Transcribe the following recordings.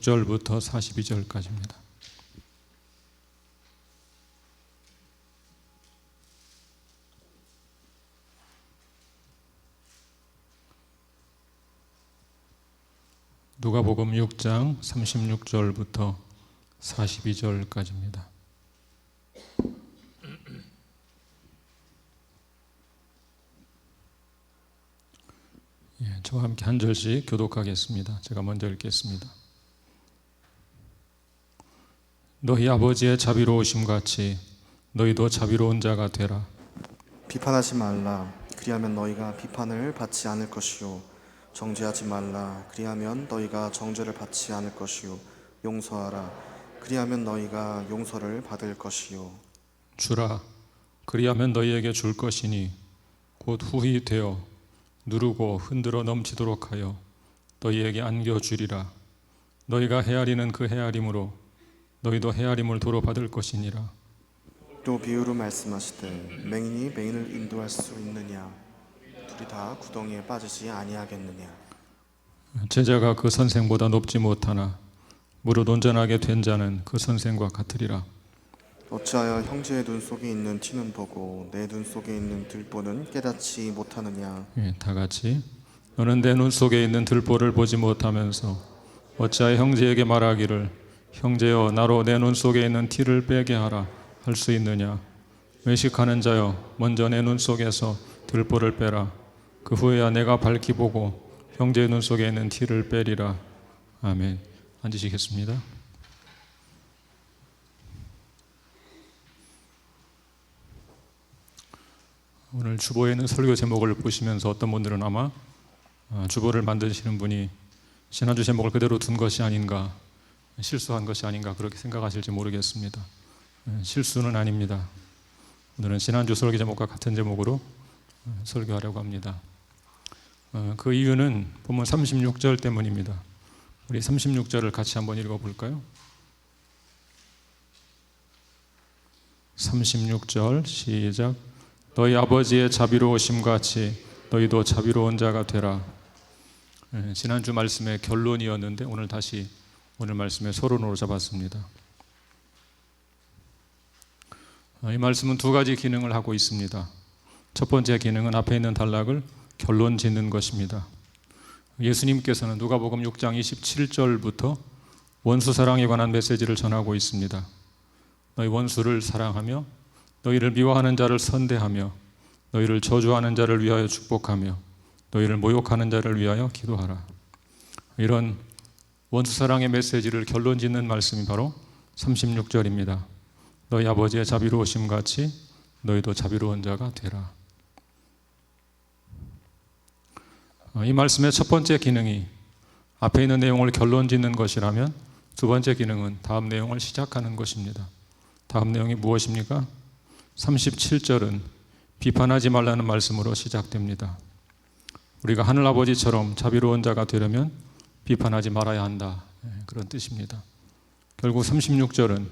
36절부터 42절까지입니다. 누가복음 6장 36절부터 42절까지입니다. 저와 함께 한 절씩 교독하겠습니다. 제가 먼저 읽겠습니다. 너희 아버지의 자비로우심 같이 너희도 자비로운 자가 되라. 비판하지 말라. 그리하면 너희가 비판을 받지 않을 것이요. 정죄하지 말라. 그리하면 너희가 정죄를 받지 않을 것이요. 용서하라. 그리하면 너희가 용서를 받을 것이요. 주라. 그리하면 너희에게 줄 것이니 곧 후히 되어 누르고 흔들어 넘치도록 하여 너희에게 안겨주리라. 너희가 헤아리는 그 헤아림으로 너희도 헤아림을 도로 받을 것이니라. 또 비유로 말씀하시되 맹인이 맹인을 인도할 수 있느냐? 둘이 다 구덩이에 빠지지 아니하겠느냐? 제자가 그 선생보다 높지 못하나 무릇 온전하게 된 자는 그 선생과 같으리라. 어찌하여 형제의 눈 속에 있는 티는 보고 내 눈 속에 있는 들보는 깨닫지 못하느냐? 다 같이. 너는 내 눈 속에 있는 들보를 보지 못하면서 어찌하여 형제에게 말하기를 형제여 나로 내 눈 속에 있는 티를 빼게 하라 할 수 있느냐? 외식하는 자여 먼저 내 눈 속에서 들보를 빼라. 그 후에야 내가 밝히 보고 형제의 눈 속에 있는 티를 빼리라. 아멘. 앉으시겠습니다. 오늘 주보에 있는 설교 제목을 보시면서 어떤 분들은 아마 주보를 만드시는 분이 지난주 제목을 그대로 둔 것이 아닌가, 실수한 것이 아닌가 그렇게 생각하실지 모르겠습니다. 실수는 아닙니다. 오늘은 지난주 설교 제목과 같은 제목으로 설교하려고 합니다. 그 이유는 본문 36절 때문입니다. 우리 36절을 같이 한번 읽어볼까요? 36절 시작. 너희 아버지의 자비로우심 같이 너희도 자비로운 자가 되라. 지난주 말씀의 결론이었는데 오늘 다시 오늘 말씀의 서론으로 잡았습니다. 이 말씀은 두 가지 기능을 하고 있습니다. 첫 번째 기능은 앞에 있는 단락을 결론 짓는 것입니다. 예수님께서는 누가복음 6장 27절부터 원수 사랑에 관한 메시지를 전하고 있습니다. 너희 원수를 사랑하며 너희를 미워하는 자를 선대하며 너희를 저주하는 자를 위하여 축복하며 너희를 모욕하는 자를 위하여 기도하라. 이런 원수 사랑의 메시지를 결론 짓는 말씀이 바로 36절입니다. 너희 아버지의 자비로우심 같이 너희도 자비로운 자가 되라. 이 말씀의 첫 번째 기능이 앞에 있는 내용을 결론 짓는 것이라면 두 번째 기능은 다음 내용을 시작하는 것입니다. 다음 내용이 무엇입니까? 37절은 비판하지 말라는 말씀으로 시작됩니다. 우리가 하늘아버지처럼 자비로운 자가 되려면 비판하지 말아야 한다. 그런 뜻입니다. 결국 36절은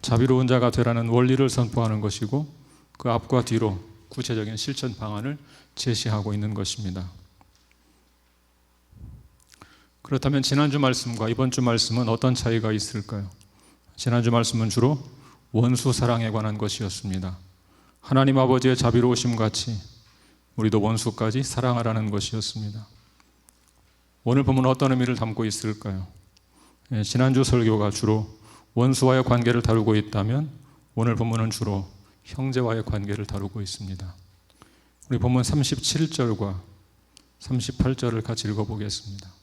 자비로운 자가 되라는 원리를 선포하는 것이고 그 앞과 뒤로 구체적인 실천 방안을 제시하고 있는 것입니다. 그렇다면 지난주 말씀과 이번 주 말씀은 어떤 차이가 있을까요? 지난주 말씀은 주로 원수 사랑에 관한 것이었습니다. 하나님 아버지의 자비로우심 같이 우리도 원수까지 사랑하라는 것이었습니다. 오늘 본문은 어떤 의미를 담고 있을까요? 지난주 설교가 주로 원수와의 관계를 다루고 있다면 오늘 본문은 주로 형제와의 관계를 다루고 있습니다. 우리 본문 37절과 38절을 같이 읽어보겠습니다.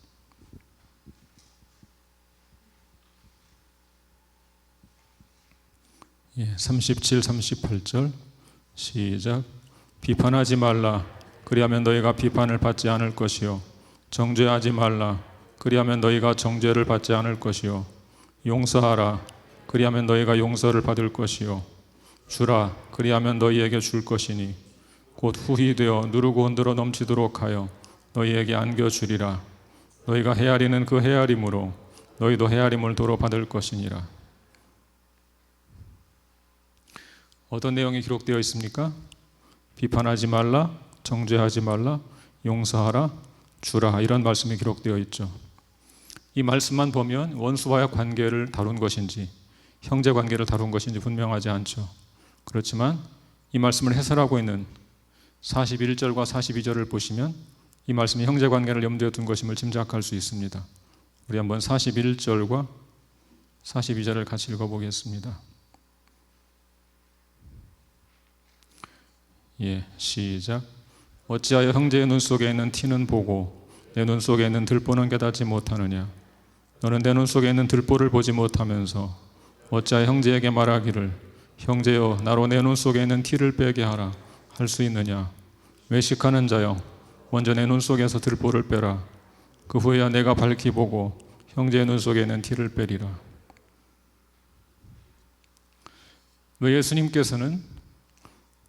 37, 38절 시작. 비판하지 말라. 그리하면 너희가 비판을 받지 않을 것이요. 정죄하지 말라. 그리하면 너희가 정죄를 받지 않을 것이요. 용서하라. 그리하면 너희가 용서를 받을 것이요. 주라. 그리하면 너희에게 줄 것이니 곧 후히 되어 누르고 흔들어 넘치도록 하여 너희에게 안겨주리라. 너희가 헤아리는 그 헤아림으로 너희도 헤아림을 도로 받을 것이니라. 어떤 내용이 기록되어 있습니까? 비판하지 말라, 정죄하지 말라, 용서하라, 주라, 이런 말씀이 기록되어 있죠. 이 말씀만 보면 원수와의 관계를 다룬 것인지 형제 관계를 다룬 것인지 분명하지 않죠. 그렇지만 이 말씀을 해설하고 있는 41절과 42절을 보시면 이 말씀이 형제 관계를 염두에 둔 것임을 짐작할 수 있습니다. 우리 한번 41절과 42절을 같이 읽어보겠습니다. 시작. 어찌하여 형제의 눈 속에 있는 티는 보고 내 눈 속에 있는 들보는 깨닫지 못하느냐. 너는 내 눈 속에 있는 들보를 보지 못하면서 어찌하여 형제에게 말하기를 형제여 나로 내 눈 속에 있는 티를 빼게 하라 할 수 있느냐. 외식하는 자여 먼저 내 눈 속에서 들보를 빼라. 그 후에야 내가 밝히 보고 형제의 눈 속에 있는 티를 빼리라. 왜 예수님께서는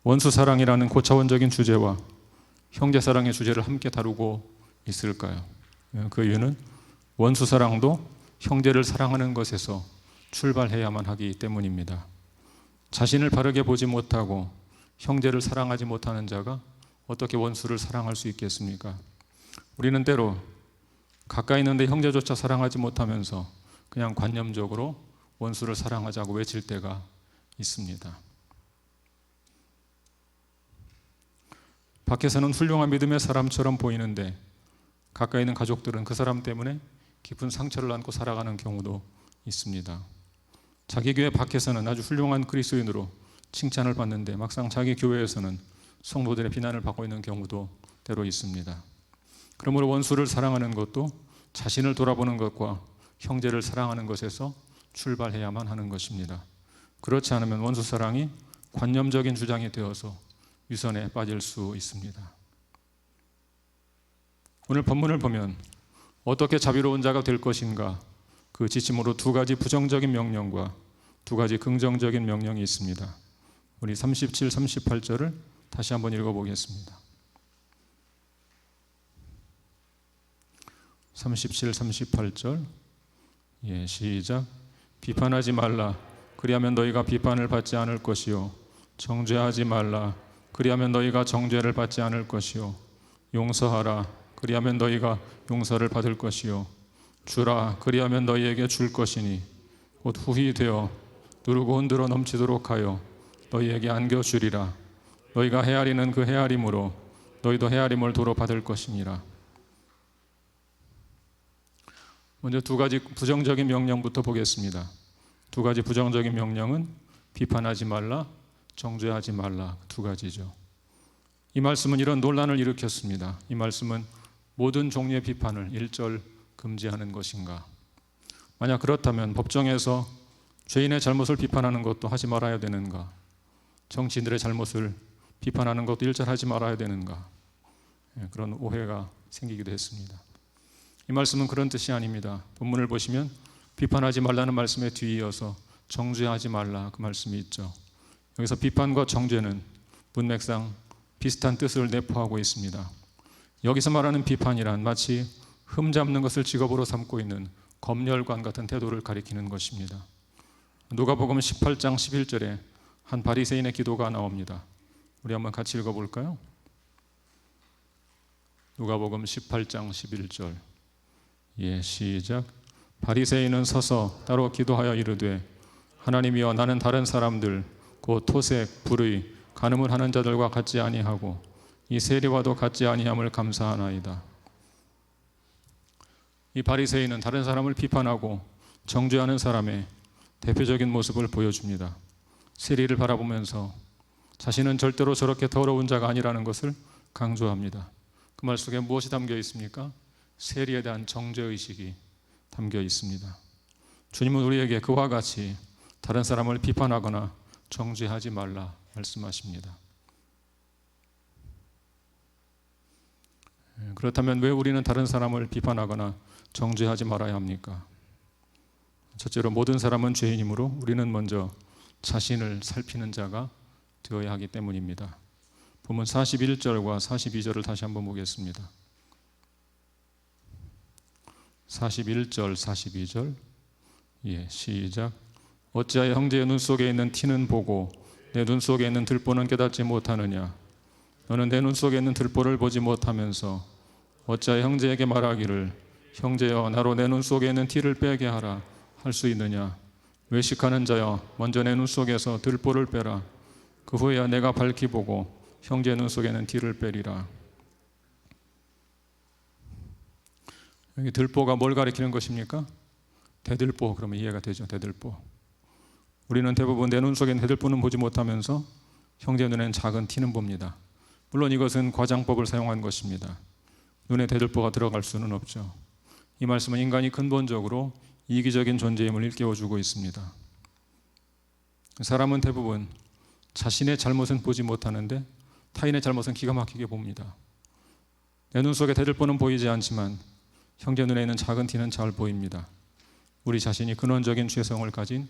원수 사랑이라는 고차원적인 주제와 형제 사랑의 주제를 함께 다루고 있을까요? 그 이유는 원수 사랑도 형제를 사랑하는 것에서 출발해야만 하기 때문입니다. 자신을 바르게 보지 못하고 형제를 사랑하지 못하는 자가 어떻게 원수를 사랑할 수 있겠습니까? 우리는 때로 가까이 있는데 형제조차 사랑하지 못하면서 그냥 관념적으로 원수를 사랑하자고 외칠 때가 있습니다. 밖에서는 훌륭한 믿음의 사람처럼 보이는데 가까이 있는 가족들은 그 사람 때문에 깊은 상처를 안고 살아가는 경우도 있습니다. 자기 교회 밖에서는 아주 훌륭한 그리스도인으로 칭찬을 받는데 막상 자기 교회에서는 성도들의 비난을 받고 있는 경우도 때로 있습니다. 그러므로 원수를 사랑하는 것도 자신을 돌아보는 것과 형제를 사랑하는 것에서 출발해야만 하는 것입니다. 그렇지 않으면 원수 사랑이 관념적인 주장이 되어서 위선에 빠질 수 있습니다. 오늘 본문을 보면 어떻게 자비로운 자가 될 것인가, 그 지침으로 두 가지 부정적인 명령과 두 가지 긍정적인 명령이 있습니다. 우리 37, 38절을 다시 한번 읽어보겠습니다. 37, 38절 시작. 비판하지 말라. 그리하면 너희가 비판을 받지 않을 것이요. 정죄하지 말라. 그리하면 너희가 정죄를 받지 않을 것이요. 용서하라. 그리하면 너희가 용서를 받을 것이요. 주라. 그리하면 너희에게 줄 것이니 곧 후히 되어 누르고 흔들어 넘치도록 하여 너희에게 안겨주리라. 너희가 헤아리는 그 헤아림으로 너희도 헤아림을 도로 받을 것이니라. 먼저 두 가지 부정적인 명령부터 보겠습니다. 두 가지 부정적인 명령은 비판하지 말라, 정죄하지 말라, 두 가지죠. 이 말씀은 이런 논란을 일으켰습니다. 이 말씀은 모든 종류의 비판을 일절 금지하는 것인가? 만약 그렇다면 법정에서 죄인의 잘못을 비판하는 것도 하지 말아야 되는가? 정치인들의 잘못을 비판하는 것도 일절하지 말아야 되는가? 그런 오해가 생기기도 했습니다. 이 말씀은 그런 뜻이 아닙니다. 본문을 보시면 비판하지 말라는 말씀에 뒤이어서 정죄하지 말라 그 말씀이 있죠. 여기서 비판과 정죄는 문맥상 비슷한 뜻을 내포하고 있습니다. 여기서 말하는 비판이란 마치 흠잡는 것을 직업으로 삼고 있는 검열관 같은 태도를 가리키는 것입니다. 누가복음 18장 11절에 한 바리새인의 기도가 나옵니다. 우리 한번 같이 읽어볼까요? 누가복음 18장 11절 시작. 바리새인은 서서 따로 기도하여 이르되 하나님이여 나는 다른 사람들 곧 토색, 불의, 간음을 하는 자들과 같지 아니하고 이 세리와도 같지 아니함을 감사하나이다. 이 바리새인은 다른 사람을 비판하고 정죄하는 사람의 대표적인 모습을 보여줍니다. 세리를 바라보면서 자신은 절대로 저렇게 더러운 자가 아니라는 것을 강조합니다. 그 말 속에 무엇이 담겨 있습니까? 세리에 대한 정죄의식이 담겨 있습니다. 주님은 우리에게 그와 같이 다른 사람을 비판하거나 정죄하지 말라 말씀하십니다. 그렇다면 왜 우리는 다른 사람을 비판하거나 정죄하지 말아야 합니까? 첫째로 모든 사람은 죄인이므로 우리는 먼저 자신을 살피는 자가 되어야 하기 때문입니다. 본문 41절과 42절을 다시 한번 보겠습니다. 41절, 42절 시작. 어찌하여 형제의 눈 속에 있는 티는 보고 내 눈 속에 있는 들보는 깨닫지 못하느냐. 너는 내 눈 속에 있는 들보를 보지 못하면서 어찌하여 형제에게 말하기를 형제여 나로 내 눈 속에 있는 티를 빼게 하라 할 수 있느냐? 외식하는 자여 먼저 내 눈 속에서 들보를 빼라. 그 후에야 내가 밝히 보고 형제의 눈 속에는 티를 빼리라. 여기 들보가 뭘 가리키는 것입니까? 대들보. 그러면 이해가 되죠. 대들보. 우리는 대부분 내 눈 속에는 대들보는 보지 못하면서 형제 눈에는 작은 티는 봅니다. 물론 이것은 과장법을 사용한 것입니다. 눈에 대들보가 들어갈 수는 없죠. 이 말씀은 인간이 근본적으로 이기적인 존재임을 일깨워주고 있습니다. 사람은 대부분 자신의 잘못은 보지 못하는데 타인의 잘못은 기가 막히게 봅니다. 내 눈 속에 대들보는 보이지 않지만 형제 눈에 있는 작은 티는 잘 보입니다. 우리 자신이 근원적인 죄성을 가진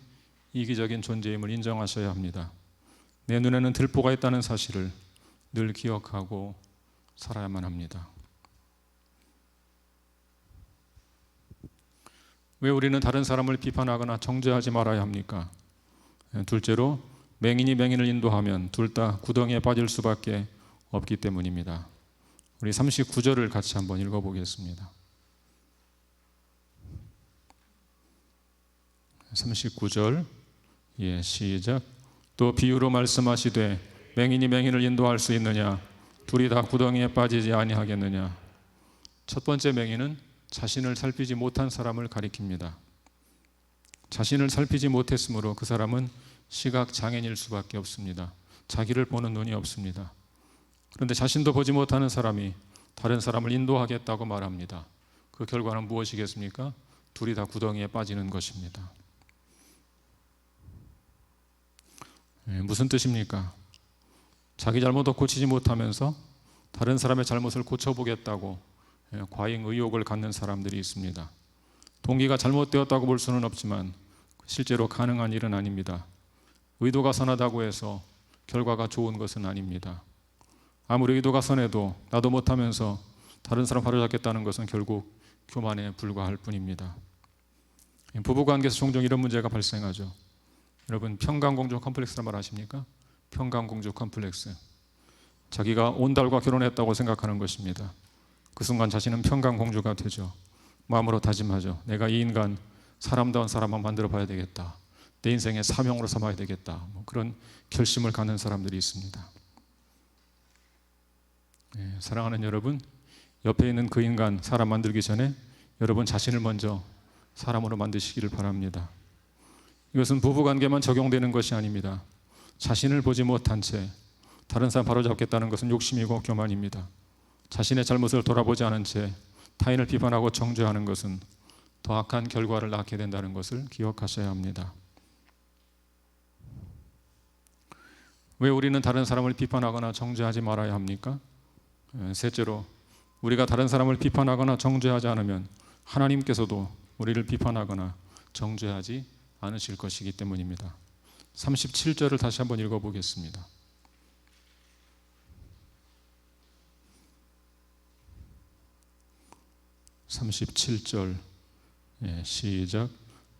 이기적인 존재임을 인정하셔야 합니다. 내 눈에는 들보가 있다는 사실을 늘 기억하고 살아야만 합니다. 왜 우리는 다른 사람을 비판하거나 정죄하지 말아야 합니까? 둘째로 맹인이 맹인을 인도하면 둘 다 구덩이에 빠질 수밖에 없기 때문입니다. 우리 39절을 같이 한번 읽어보겠습니다. 39절 시작. 또 비유로 말씀하시되 맹인이 맹인을 인도할 수 있느냐? 둘이 다 구덩이에 빠지지 아니하겠느냐? 첫 번째 맹인은 자신을 살피지 못한 사람을 가리킵니다. 자신을 살피지 못했으므로 그 사람은 시각 장애인일 수밖에 없습니다. 자기를 보는 눈이 없습니다. 그런데 자신도 보지 못하는 사람이 다른 사람을 인도하겠다고 말합니다. 그 결과는 무엇이겠습니까? 둘이 다 구덩이에 빠지는 것입니다. 무슨 뜻입니까? 자기 잘못도 고치지 못하면서 다른 사람의 잘못을 고쳐보겠다고 과잉 의욕을 갖는 사람들이 있습니다. 동기가 잘못되었다고 볼 수는 없지만 실제로 가능한 일은 아닙니다. 의도가 선하다고 해서 결과가 좋은 것은 아닙니다. 아무리 의도가 선해도 나도 못하면서 다른 사람 바로잡겠다는 것은 결국 교만에 불과할 뿐입니다. 부부관계에서 종종 이런 문제가 발생하죠. 여러분 평강공주 컴플렉스란 말 아십니까? 평강공주 컴플렉스. 자기가 온달과 결혼했다고 생각하는 것입니다. 그 순간 자신은 평강공주가 되죠. 마음으로 다짐하죠. 내가 이 인간 사람다운 사람만 만들어 봐야 되겠다. 내 인생의 사명으로 삼아야 되겠다. 그런 결심을 갖는 사람들이 있습니다. 사랑하는 여러분, 옆에 있는 그 인간 사람 만들기 전에 여러분 자신을 먼저 사람으로 만드시기를 바랍니다. 이것은 부부관계만 적용되는 것이 아닙니다. 자신을 보지 못한 채 다른 사람 바로잡겠다는 것은 욕심이고 교만입니다. 자신의 잘못을 돌아보지 않은 채 타인을 비판하고 정죄하는 것은 더 악한 결과를 낳게 된다는 것을 기억하셔야 합니다. 왜 우리는 다른 사람을 비판하거나 정죄하지 말아야 합니까? 셋째로 우리가 다른 사람을 비판하거나 정죄하지 않으면 하나님께서도 우리를 비판하거나 정죄하지 않으실 것이기 때문입니다. 37절을 다시 한번 읽어보겠습니다. 시작.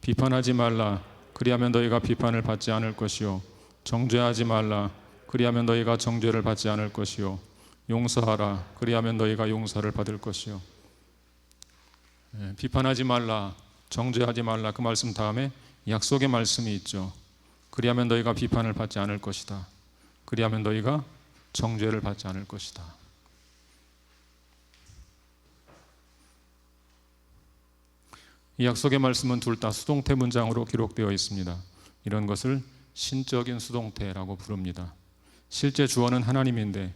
비판하지 말라. 그리하면 너희가 비판을 받지 않을 것이요. 정죄하지 말라. 그리하면 너희가 정죄를 받지 않을 것이요. 용서하라. 그리하면 너희가 용서를 받을 것이요. 비판하지 말라. 정죄하지 말라. 그 말씀 다음에 약속의 말씀이 있죠. 그리하면 너희가 비판을 받지 않을 것이다. 그리하면 너희가 정죄를 받지 않을 것이다. 이 약속의 말씀은 둘 다 수동태 문장으로 기록되어 있습니다. 이런 것을 신적인 수동태라고 부릅니다. 실제 주어는 하나님인데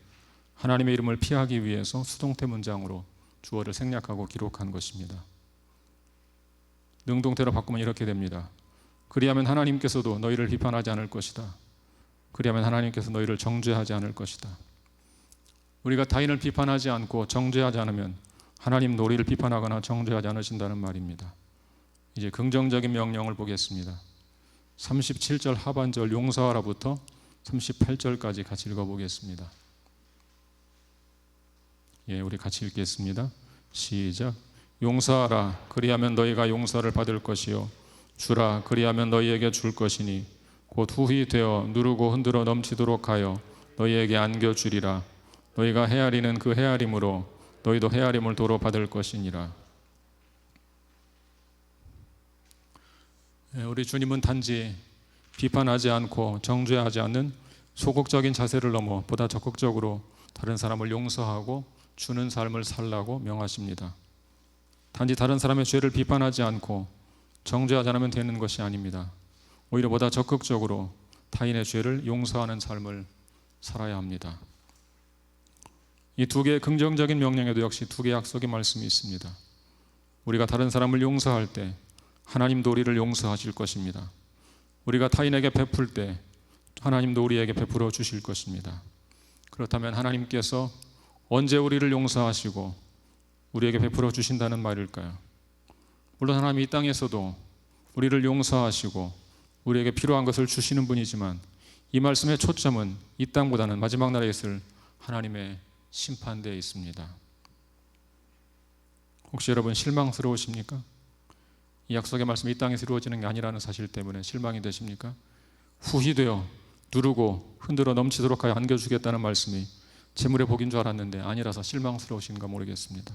하나님의 이름을 피하기 위해서 수동태 문장으로 주어를 생략하고 기록한 것입니다. 능동태로 바꾸면 이렇게 됩니다. 그리하면 하나님께서도 너희를 비판하지 않을 것이다. 그리하면 하나님께서 너희를 정죄하지 않을 것이다. 우리가 타인을 비판하지 않고 정죄하지 않으면 하나님도 우리를 비판하거나 정죄하지 않으신다는 말입니다. 이제 긍정적인 명령을 보겠습니다. 37절 하반절 용서하라부터 38절까지 같이 읽어보겠습니다. 우리 같이 읽겠습니다. 시작. 용서하라. 그리하면 너희가 용서를 받을 것이요. 주라. 그리하면 너희에게 줄 것이니 곧 후히 되어 누르고 흔들어 넘치도록 하여 너희에게 안겨주리라. 너희가 헤아리는 그 헤아림으로 너희도 헤아림을 도로 받을 것이니라. 우리 주님은 단지 비판하지 않고 정죄하지 않는 소극적인 자세를 넘어 보다 적극적으로 다른 사람을 용서하고 주는 삶을 살라고 명하십니다. 단지 다른 사람의 죄를 비판하지 않고 정죄하지 않으면 되는 것이 아닙니다. 오히려 보다 적극적으로 타인의 죄를 용서하는 삶을 살아야 합니다. 이 두 개의 긍정적인 명령에도 역시 두 개의 약속의 말씀이 있습니다. 우리가 다른 사람을 용서할 때 하나님도 우리를 용서하실 것입니다. 우리가 타인에게 베풀 때 하나님도 우리에게 베풀어 주실 것입니다. 그렇다면 하나님께서 언제 우리를 용서하시고 우리에게 베풀어 주신다는 말일까요? 물론 하나님이 이 땅에서도 우리를 용서하시고 우리에게 필요한 것을 주시는 분이지만 이 말씀의 초점은 이 땅보다는 마지막 날에 있을 하나님의 심판대에 있습니다. 혹시 여러분 실망스러우십니까? 이 약속의 말씀이 이 땅에서 이루어지는 게 아니라는 사실 때문에 실망이 되십니까? 후히 되어 누르고 흔들어 넘치도록 하여 안겨주겠다는 말씀이 재물의 복인 줄 알았는데 아니라서 실망스러우신가 모르겠습니다.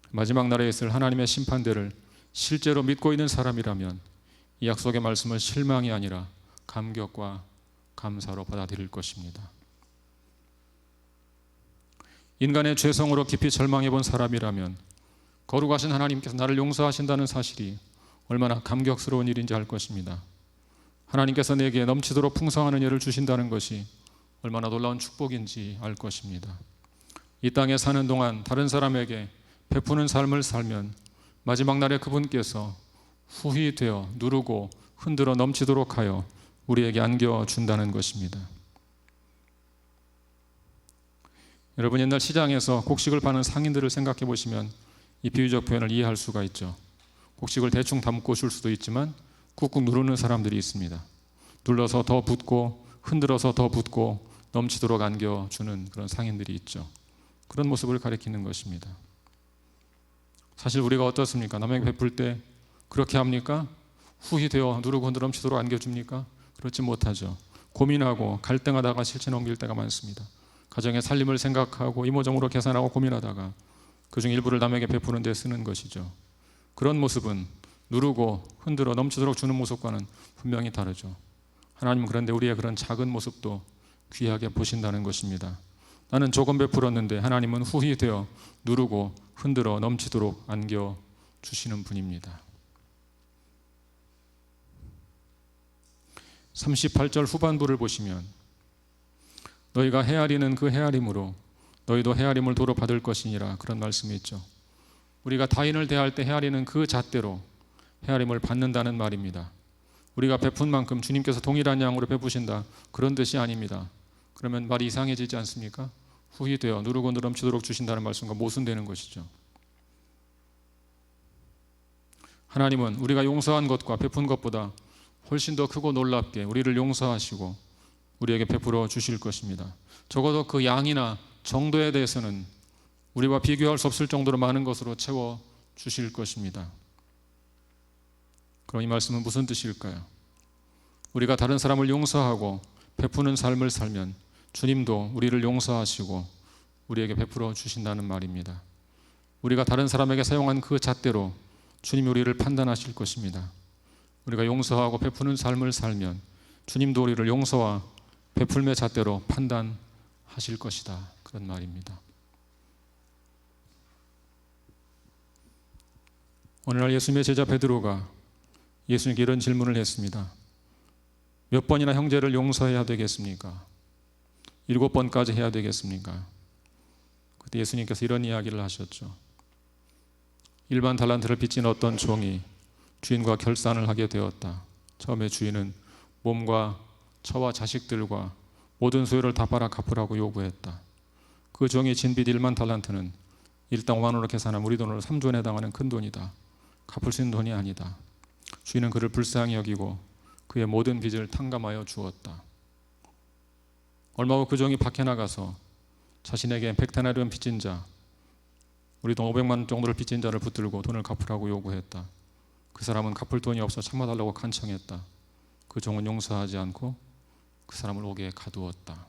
마지막 날에 있을 하나님의 심판대를 실제로 믿고 있는 사람이라면 이 약속의 말씀을 실망이 아니라 감격과 감사로 받아들일 것입니다. 인간의 죄성으로 깊이 절망해 본 사람이라면 거룩하신 하나님께서 나를 용서하신다는 사실이 얼마나 감격스러운 일인지 알 것입니다. 하나님께서 내게 넘치도록 풍성한 은혜를 주신다는 것이 얼마나 놀라운 축복인지 알 것입니다. 이 땅에 사는 동안 다른 사람에게 베푸는 삶을 살면 마지막 날에 그분께서 후히 되어 누르고 흔들어 넘치도록 하여 우리에게 안겨준다는 것입니다. 여러분, 옛날 시장에서 곡식을 파는 상인들을 생각해 보시면 이 비유적 표현을 이해할 수가 있죠. 곡식을 대충 담고 줄 수도 있지만 꾹꾹 누르는 사람들이 있습니다. 눌러서 더 붓고 흔들어서 더 붓고 넘치도록 안겨주는 그런 상인들이 있죠. 그런 모습을 가리키는 것입니다. 사실 우리가 어떻습니까? 남에게 베풀 때 그렇게 합니까? 후히 되어 누르고 흔들어 넘치도록 안겨줍니까? 그렇지 못하죠. 고민하고 갈등하다가 실체 넘길 때가 많습니다. 가정의 살림을 생각하고 이모저모로 계산하고 고민하다가 그중 일부를 남에게 베푸는 데 쓰는 것이죠. 그런 모습은 누르고 흔들어 넘치도록 주는 모습과는 분명히 다르죠. 하나님은 그런데 우리의 그런 작은 모습도 귀하게 보신다는 것입니다. 나는 조금 베풀었는데 하나님은 후히 되어 누르고 흔들어 넘치도록 안겨주시는 분입니다. 38절 후반부를 보시면 너희가 헤아리는 그 헤아림으로 너희도 헤아림을 도로 받을 것이니라, 그런 말씀이 있죠. 우리가 타인을 대할 때 헤아리는 그 잣대로 헤아림을 받는다는 말입니다. 우리가 베푼 만큼 주님께서 동일한 양으로 베푸신다, 그런 뜻이 아닙니다. 그러면 말이 이상해지지 않습니까? 후히 되어 누르고 넘치도록 주신다는 말씀과 모순되는 것이죠. 하나님은 우리가 용서한 것과 베푼 것보다 훨씬 더 크고 놀랍게 우리를 용서하시고 우리에게 베풀어 주실 것입니다. 적어도 그 양이나 정도에 대해서는 우리와 비교할 수 없을 정도로 많은 것으로 채워 주실 것입니다. 그럼 이 말씀은 무슨 뜻일까요? 우리가 다른 사람을 용서하고 베푸는 삶을 살면 주님도 우리를 용서하시고 우리에게 베풀어 주신다는 말입니다. 우리가 다른 사람에게 사용한 그 잣대로 주님이 우리를 판단하실 것입니다. 우리가 용서하고 베푸는 삶을 살면 주님도 우리를 용서와 베풀매 잣대로 판단하실 것이다, 그런 말입니다. 오늘날 예수님의 제자 베드로가 예수님께 이런 질문을 했습니다. 몇 번이나 형제를 용서해야 되겠습니까? 7번까지 해야 되겠습니까? 그때 예수님께서 이런 이야기를 하셨죠. 일반 달란트를 빚진 어떤 종이 주인과 결산을 하게 되었다. 처음에 주인은 몸과 처와 자식들과 모든 소유를 다 팔아 갚으라고 요구했다. 그 종이 진 빚 1만 달란트는 일당 5만 원으로 계산하면 우리 돈으로 3조에 해당하는 큰 돈이다. 갚을 수 있는 돈이 아니다. 주인은 그를 불쌍히 여기고 그의 모든 빚을 탕감하여 주었다. 얼마 후 그 종이 밖에 나가서 자신에게 100데나리온 빚진 자, 우리 돈 500만 원 정도를 빚진 자를 붙들고 돈을 갚으라고 요구했다. 그 사람은 갚을 돈이 없어 참아달라고 간청했다. 그 종은 용서하지 않고 그 사람을 옥에 가두었다.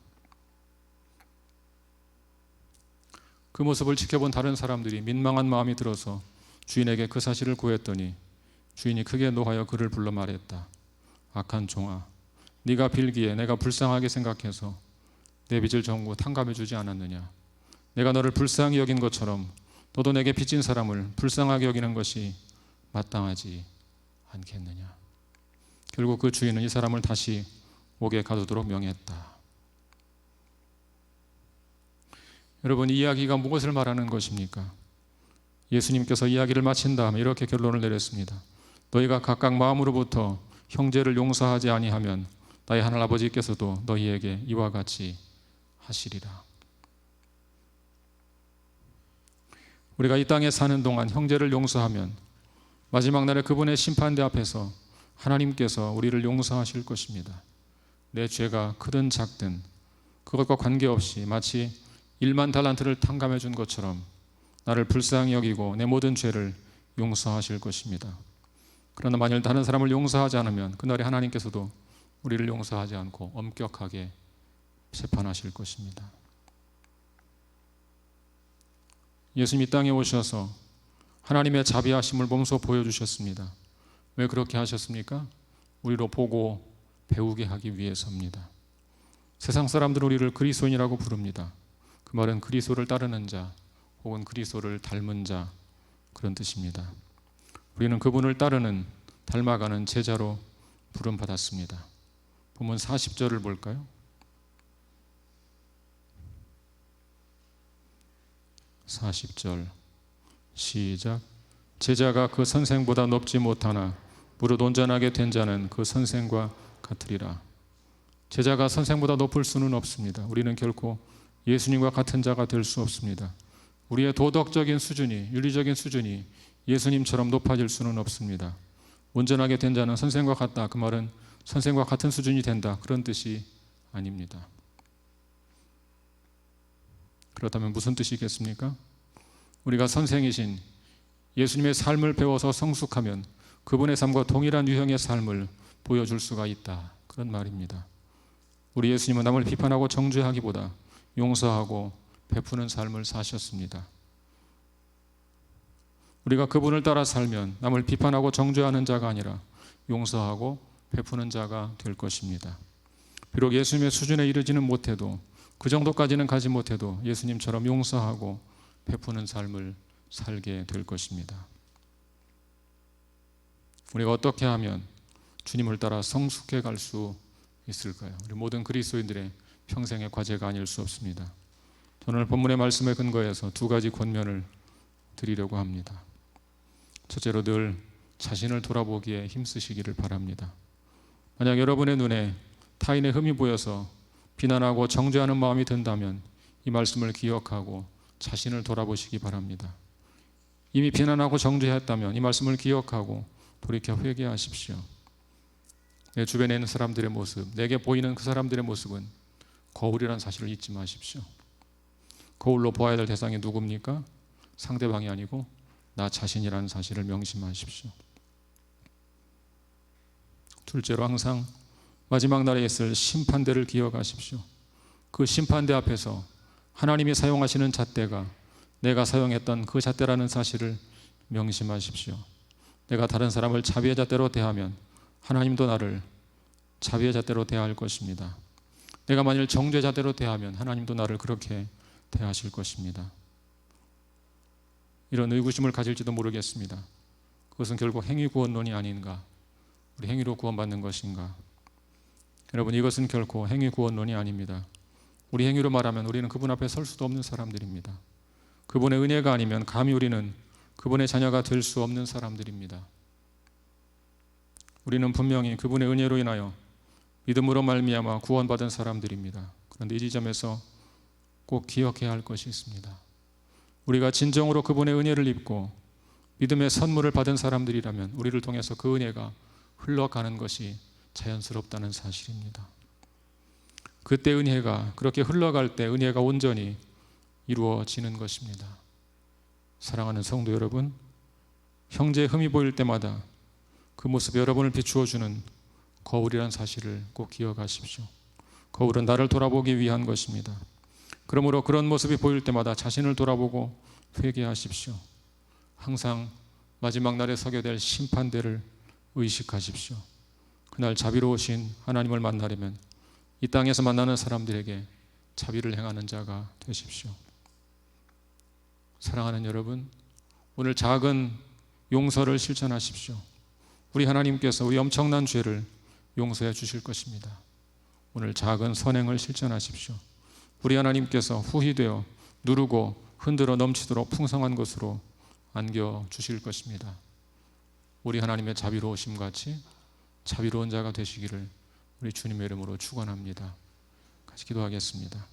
그 모습을 지켜본 다른 사람들이 민망한 마음이 들어서 주인에게 그 사실을 고했더니 주인이 크게 노하여 그를 불러 말했다. 악한 종아, 네가 빌기에 내가 불쌍하게 생각해서 내 빚을 전부 탕감해 주지 않았느냐. 내가 너를 불쌍히 여긴 것처럼 너도 내게 빚진 사람을 불쌍하게 여기는 것이 마땅하지 않겠느냐. 결국 그 주인은 이 사람을 다시 옥에 가두도록 명했다. 여러분, 이 이야기가 무엇을 말하는 것입니까? 예수님께서 이야기를 마친 다음에 이렇게 결론을 내렸습니다. 너희가 각각 마음으로부터 형제를 용서하지 아니하면 나의 하늘 아버지께서도 너희에게 이와 같이 하시리라. 우리가 이 땅에 사는 동안 형제를 용서하면 마지막 날에 그분의 심판대 앞에서 하나님께서 우리를 용서하실 것입니다. 내 죄가 크든 작든 그것과 관계없이 마치 1만 달란트를 탕감해 준 것처럼 나를 불쌍히 여기고 내 모든 죄를 용서하실 것입니다. 그러나 만일 다른 사람을 용서하지 않으면 그날에 하나님께서도 우리를 용서하지 않고 엄격하게 재판하실 것입니다. 예수님이 땅에 오셔서 하나님의 자비하심을 몸소 보여주셨습니다. 왜 그렇게 하셨습니까? 우리로 보고 배우게 하기 위해서입니다. 세상 사람들은 우리를 그리스도인이라고 부릅니다. 그 말은 그리스도를 따르는 자 혹은 그리스도를 닮은 자, 그런 뜻입니다. 우리는 그분을 따르는, 닮아가는 제자로 부름받았습니다. 본문 40절을 볼까요? 40절 시작. 제자가 그 선생보다 높지 못하나 무릇 온전하게 된 자는 그 선생과 같으리라. 제자가 선생보다 높을 수는 없습니다. 우리는 결코 예수님과 같은 자가 될 수 없습니다. 우리의 도덕적인 수준이, 윤리적인 수준이 예수님처럼 높아질 수는 없습니다. 온전하게 된 자는 선생과 같다. 그 말은 선생과 같은 수준이 된다, 그런 뜻이 아닙니다. 그렇다면 무슨 뜻이겠습니까? 우리가 선생이신 예수님의 삶을 배워서 성숙하면 그분의 삶과 동일한 유형의 삶을 보여줄 수가 있다, 그런 말입니다. 우리 예수님은 남을 비판하고 정죄하기보다 용서하고 베푸는 삶을 사셨습니다. 우리가 그분을 따라 살면 남을 비판하고 정죄하는 자가 아니라 용서하고 베푸는 자가 될 것입니다. 비록 예수님의 수준에 이르지는 못해도, 그 정도까지는 가지 못해도 예수님처럼 용서하고 베푸는 삶을 살게 될 것입니다. 우리가 어떻게 하면 주님을 따라 성숙해 갈 수 있을까요? 우리 모든 그리스도인들의 평생의 과제가 아닐 수 없습니다. 오늘 본문의 말씀에 근거해서 두 가지 권면을 드리려고 합니다. 첫째로, 늘 자신을 돌아보기에 힘쓰시기를 바랍니다. 만약 여러분의 눈에 타인의 흠이 보여서 비난하고 정죄하는 마음이 든다면 이 말씀을 기억하고 자신을 돌아보시기 바랍니다. 이미 비난하고 정죄했다면 이 말씀을 기억하고 돌이켜 회개하십시오. 내 주변에 있는 사람들의 모습, 내게 보이는 그 사람들의 모습은 거울이라는 사실을 잊지 마십시오. 거울로 보아야 될 대상이 누굽니까? 상대방이 아니고 나 자신이라는 사실을 명심하십시오. 둘째로, 항상 마지막 날에 있을 심판대를 기억하십시오. 그 심판대 앞에서 하나님이 사용하시는 잣대가 내가 사용했던 그 잣대라는 사실을 명심하십시오. 내가 다른 사람을 자비의 잣대로 대하면 하나님도 나를 자비의 잣대로 대할 것입니다. 내가 만일 정죄의 잣대로 대하면 하나님도 나를 그렇게 대하실 것입니다. 이런 의구심을 가질지도 모르겠습니다. 그것은 결국 행위구원론이 아닌가? 우리 행위로 구원받는 것인가? 여러분, 이것은 결코 행위구원론이 아닙니다. 우리 행위로 말하면 우리는 그분 앞에 설 수도 없는 사람들입니다. 그분의 은혜가 아니면 감히 우리는 그분의 자녀가 될 수 없는 사람들입니다. 우리는 분명히 그분의 은혜로 인하여 믿음으로 말미암아 구원받은 사람들입니다. 그런데 이 지점에서 꼭 기억해야 할 것이 있습니다. 우리가 진정으로 그분의 은혜를 입고 믿음의 선물을 받은 사람들이라면 우리를 통해서 그 은혜가 흘러가는 것이 자연스럽다는 사실입니다. 그때 은혜가, 그렇게 흘러갈 때 은혜가 온전히 이루어지는 것입니다. 사랑하는 성도 여러분, 형제의 흠이 보일 때마다 그 모습에 여러분을 비추어주는 거울이란 사실을 꼭 기억하십시오. 거울은 나를 돌아보기 위한 것입니다. 그러므로 그런 모습이 보일 때마다 자신을 돌아보고 회개하십시오. 항상 마지막 날에 서게 될 심판대를 의식하십시오. 그날 자비로우신 하나님을 만나려면 이 땅에서 만나는 사람들에게 자비를 행하는 자가 되십시오. 사랑하는 여러분, 오늘 작은 용서를 실천하십시오. 우리 하나님께서 우리 엄청난 죄를 용서해 주실 것입니다. 오늘 작은 선행을 실천하십시오. 우리 하나님께서 후히 되어 누르고 흔들어 넘치도록 풍성한 것으로 안겨 주실 것입니다. 우리 하나님의 자비로우심 같이 자비로운 자가 되시기를 우리 주님의 이름으로 축원합니다. 같이 기도하겠습니다.